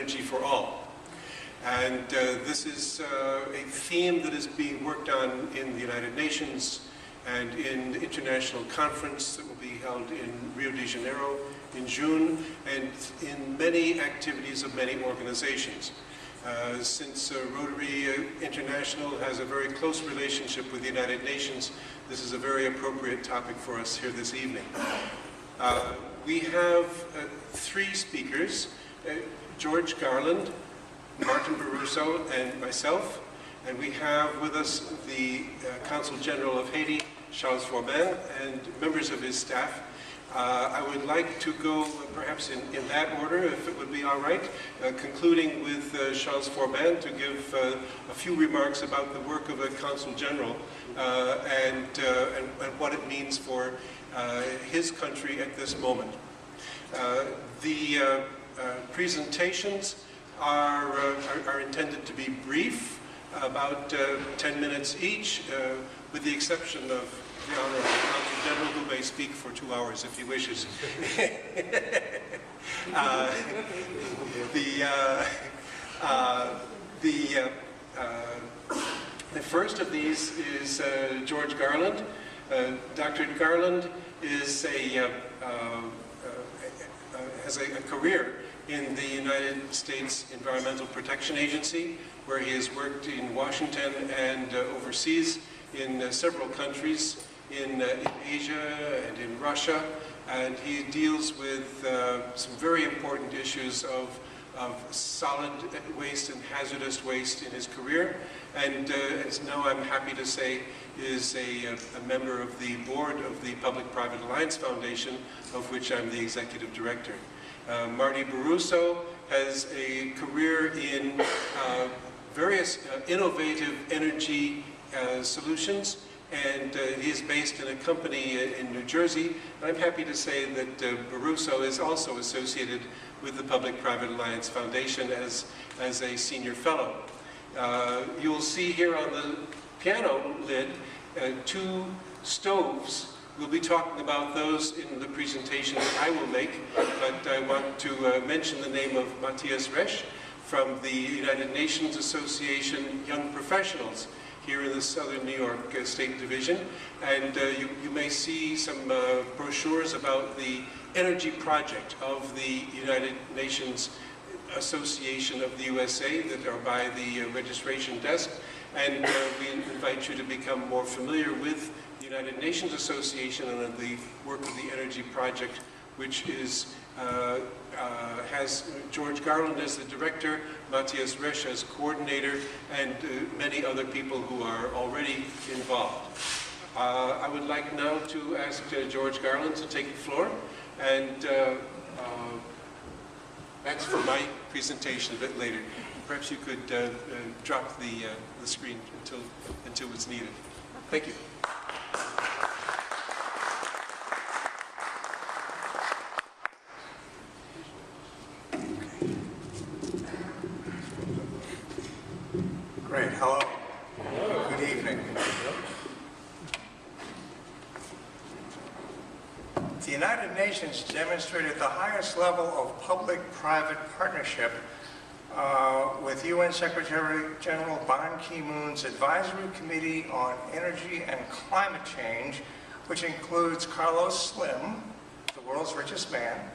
Energy for all. And this is a theme that is being worked on in the United Nations and in the international conference that will be held in Rio de Janeiro in June, and in many activities of many organizations. Since Rotary International has a very close relationship with the United Nations, this is a very appropriate topic for us here this evening. We have three speakers, George Garland, Martin Baruso, and myself. And we have with us the Consul General of Haiti, Charles Forbin, and members of his staff. I would like to go perhaps in that order, if it would be all right, concluding with Charles Forbin to give a few remarks about the work of a Consul General and what it means for his country at this moment. The presentations are intended to be brief, about 10 minutes each, with the exception of the Honorable Consul General, who may speak for 2 hours if he wishes. The first of these is George Garland. Dr. Garland is has a career in the United States Environmental Protection Agency, where he has worked in Washington and overseas in several countries in Asia and in Russia, and he deals with some very important issues of solid waste and hazardous waste in his career, and as now I'm happy to say is a member of the board of the Public-Private Alliance Foundation, of which I'm the executive director. Marty Baruso has a career in various innovative energy solutions, and he is based in a company in New Jersey. And I'm happy to say that Baruso is also associated with the Public-Private Alliance Foundation as a senior fellow. You'll see here on the piano lid two stoves. We'll be talking about those in the presentation that I will make, but I want to mention the name of Matthias Resch from the United Nations Association Young Professionals here in the Southern New York State Division. And you may see some brochures about the energy project of the United Nations Association of the USA that are by the registration desk. And we invite you to become more familiar with the United Nations Association and the work of the Energy Project, which is, has George Garland as the director, Matthias Resch as coordinator, and many other people who are already involved. I would like now to ask George Garland to take the floor, and that's for my presentation a bit later. Perhaps you could drop the screen until it's needed. Thank you. Great. Hello. Hello. Good evening. The United Nations demonstrated the highest level of public-private partnership with UN Secretary General Ban Ki-moon's Advisory Committee on Energy and Climate Change, which includes Carlos Slim, the world's richest man,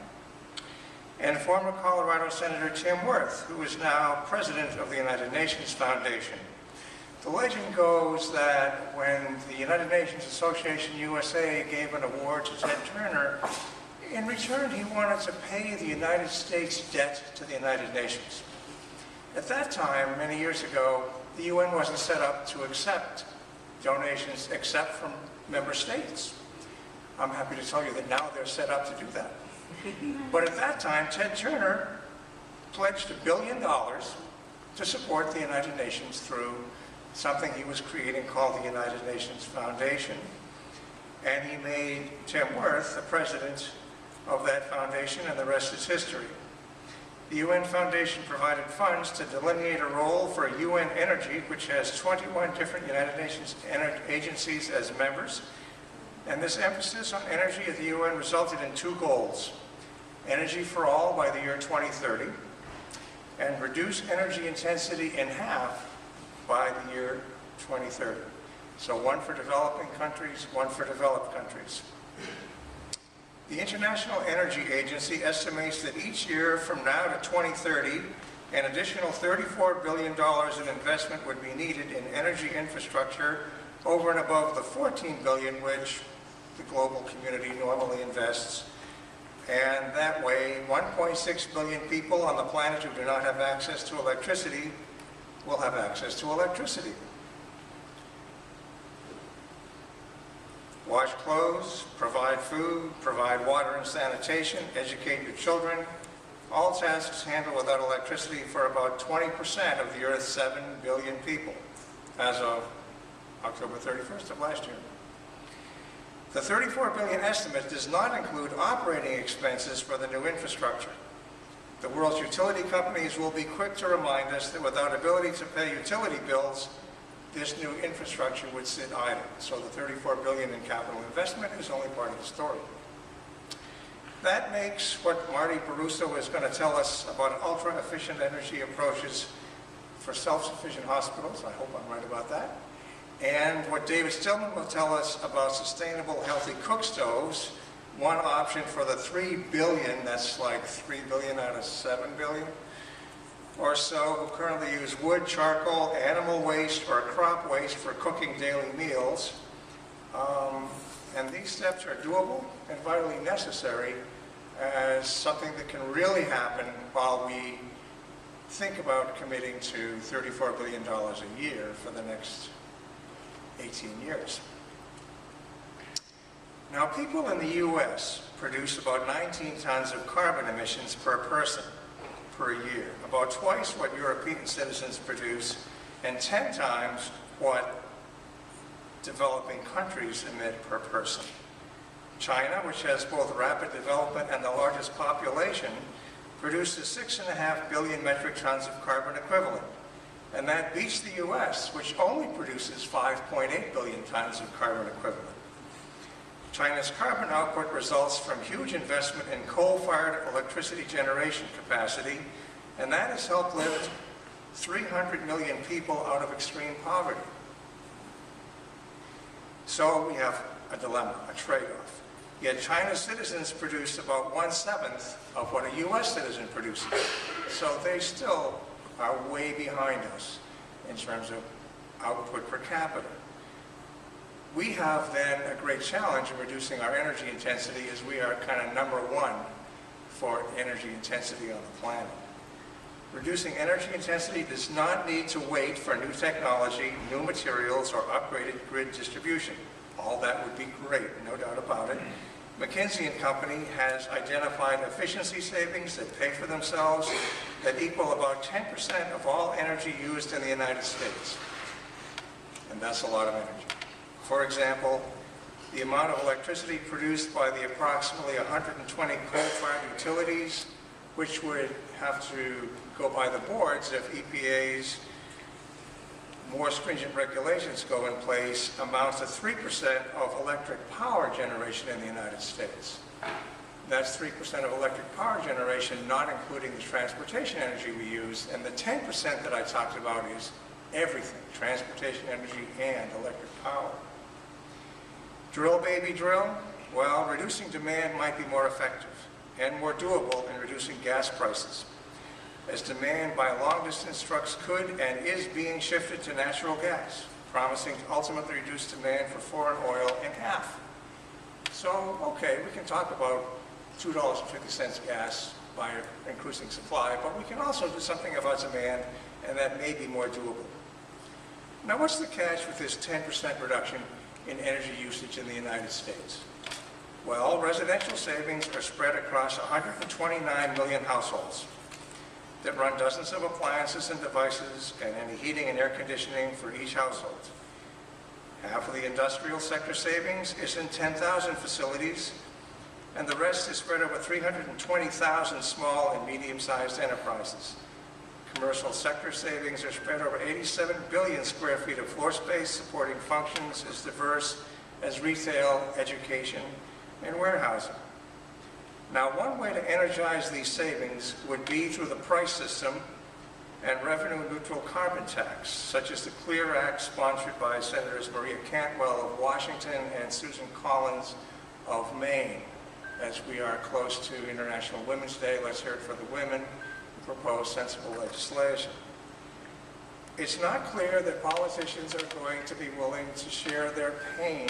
and former Colorado Senator Tim Wirth, who is now president of the United Nations Foundation. The legend goes that when the United Nations Association USA gave an award to Ted Turner, in return he wanted to pay the United States debt to the United Nations. At that time, many years ago, the UN wasn't set up to accept donations except from member states. I'm happy to tell you that now they're set up to do that. But at that time, Ted Turner pledged $1 billion to support the United Nations through something he was creating called the United Nations Foundation. And he made Tim Wirth the president of that foundation, and the rest is history. The UN Foundation provided funds to delineate a role for UN Energy, which has 21 different United Nations agencies as members. And this emphasis on energy at the UN resulted in two goals: energy for all by the year 2030, and reduce energy intensity in half by the year 2030. So one for developing countries, one for developed countries. The International Energy Agency estimates that each year from now to 2030, an additional $34 billion in investment would be needed in energy infrastructure over and above the $14 billion which the global community normally invests. And that way, 1.6 billion people on the planet who do not have access to electricity will have access to electricity. Wash clothes, provide food, provide water and sanitation, educate your children, all tasks handled without electricity for about 20% of the Earth's 7 billion people as of October 31st of last year. The $34 billion estimate does not include operating expenses for the new infrastructure. The world's utility companies will be quick to remind us that without ability to pay utility bills, this new infrastructure would sit idle. So the $34 billion in capital investment is only part of the story. That makes what Marty Baruso is going to tell us about ultra-efficient energy approaches for self-sufficient hospitals. I hope I'm right about that. And what David Stillman will tell us about sustainable, healthy cook stoves, one option for the 3 billion, that's like 3 billion out of 7 billion, or so, who currently use wood, charcoal, animal waste, or crop waste for cooking daily meals. And these steps are doable and vitally necessary as something that can really happen while we think about committing to $34 billion a year for the next 18 years. Now, people in the U.S. produce about 19 tons of carbon emissions per person per year, about twice what European citizens produce and 10 times what developing countries emit per person. China, which has both rapid development and the largest population, produces 6.5 billion metric tons of carbon equivalent. And that beats the U.S., which only produces 5.8 billion tons of carbon equivalent. China's carbon output results from huge investment in coal-fired electricity generation capacity, and that has helped lift 300 million people out of extreme poverty. So we have a dilemma, a trade-off. Yet China's citizens produce about 1/7 of what a U.S. citizen produces. So they still are way behind us in terms of output per capita. We have then a great challenge in reducing our energy intensity, as we are kind of #1 for energy intensity on the planet. Reducing energy intensity does not need to wait for new technology, new materials, or upgraded grid distribution. All that would be great, no doubt about it. McKinsey & Company has identified efficiency savings that pay for themselves that equal about 10% of all energy used in the United States. And that's a lot of energy. For example, the amount of electricity produced by the approximately 120 coal-fired utilities, which would have to go by the boards if EPA's more stringent regulations go in place, amounts to 3% of electric power generation in the United States. That's 3% of electric power generation, not including the transportation energy we use, and the 10% that I talked about is everything, transportation energy and electric power. Drill, baby, drill. Well, reducing demand might be more effective and more doable in reducing gas prices, as demand by long-distance trucks could and is being shifted to natural gas, promising to ultimately reduce demand for foreign oil in half. So, okay, we can talk about $2.50 gas by increasing supply, but we can also do something about demand, and that may be more doable. Now, what's the catch with this 10% reduction in energy usage in the United States? Well, residential savings are spread across 129 million households that run dozens of appliances and devices and any heating and air conditioning for each household. Half of the industrial sector savings is in 10,000 facilities, and the rest is spread over 320,000 small and medium-sized enterprises. Commercial sector savings are spread over 87 billion square feet of floor space, supporting functions as diverse as retail, education, and warehousing. Now, one way to energize these savings would be through the price system and revenue-neutral carbon tax, such as the CLEAR Act sponsored by Senators Maria Cantwell of Washington and Susan Collins of Maine. As we are close to International Women's Day, let's hear it for the women who propose sensible legislation. It's not clear that politicians are going to be willing to share their pain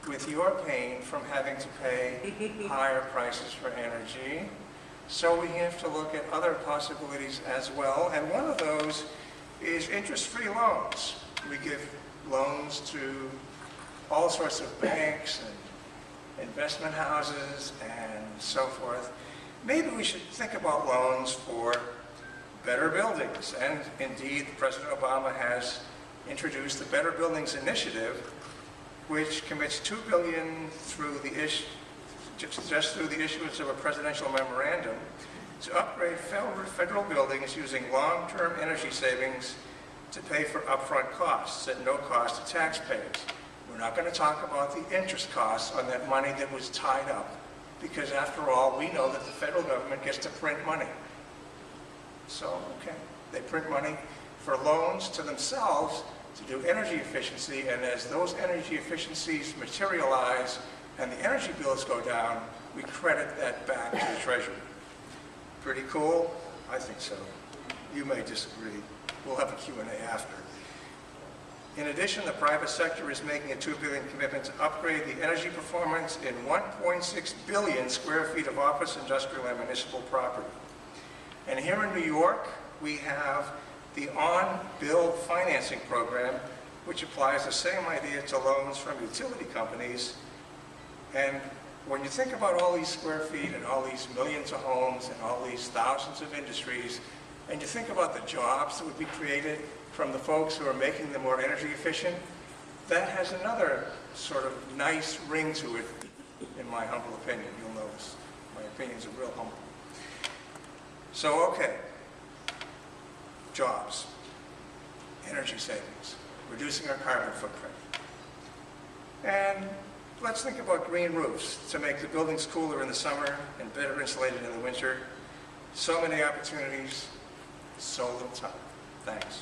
with your pain from having to pay higher prices for energy. So we have to look at other possibilities as well, and one of those is interest-free loans. We give loans to all sorts of banks and investment houses and so forth. Maybe we should think about loans for better buildings, and indeed President Obama has introduced the Better Buildings Initiative, which commits $2 billion just through the issuance of a presidential memorandum to upgrade federal buildings using long-term energy savings to pay for upfront costs at no cost to taxpayers. We're not going to talk about the interest costs on that money that was tied up, because after all, we know that the federal government gets to print money. So, okay, they print money for loans to themselves to do energy efficiency, and as those energy efficiencies materialize and the energy bills go down, we credit that back to the Treasury. Pretty cool? I think so. You may disagree. We'll have a Q&A after. In addition, the private sector is making a $2 billion commitment to upgrade the energy performance in 1.6 billion square feet of office, industrial, and municipal property. And here in New York, we have the on-bill financing program, which applies the same idea to loans from utility companies. And when you think about all these square feet and all these millions of homes and all these thousands of industries, and you think about the jobs that would be created from the folks who are making them more energy efficient, that has another sort of nice ring to it, in my humble opinion. You'll notice my opinions are real humble. So, okay, jobs, energy savings, reducing our carbon footprint. And let's think about green roofs to make the buildings cooler in the summer and better insulated in the winter. So many opportunities, so little time. Thanks.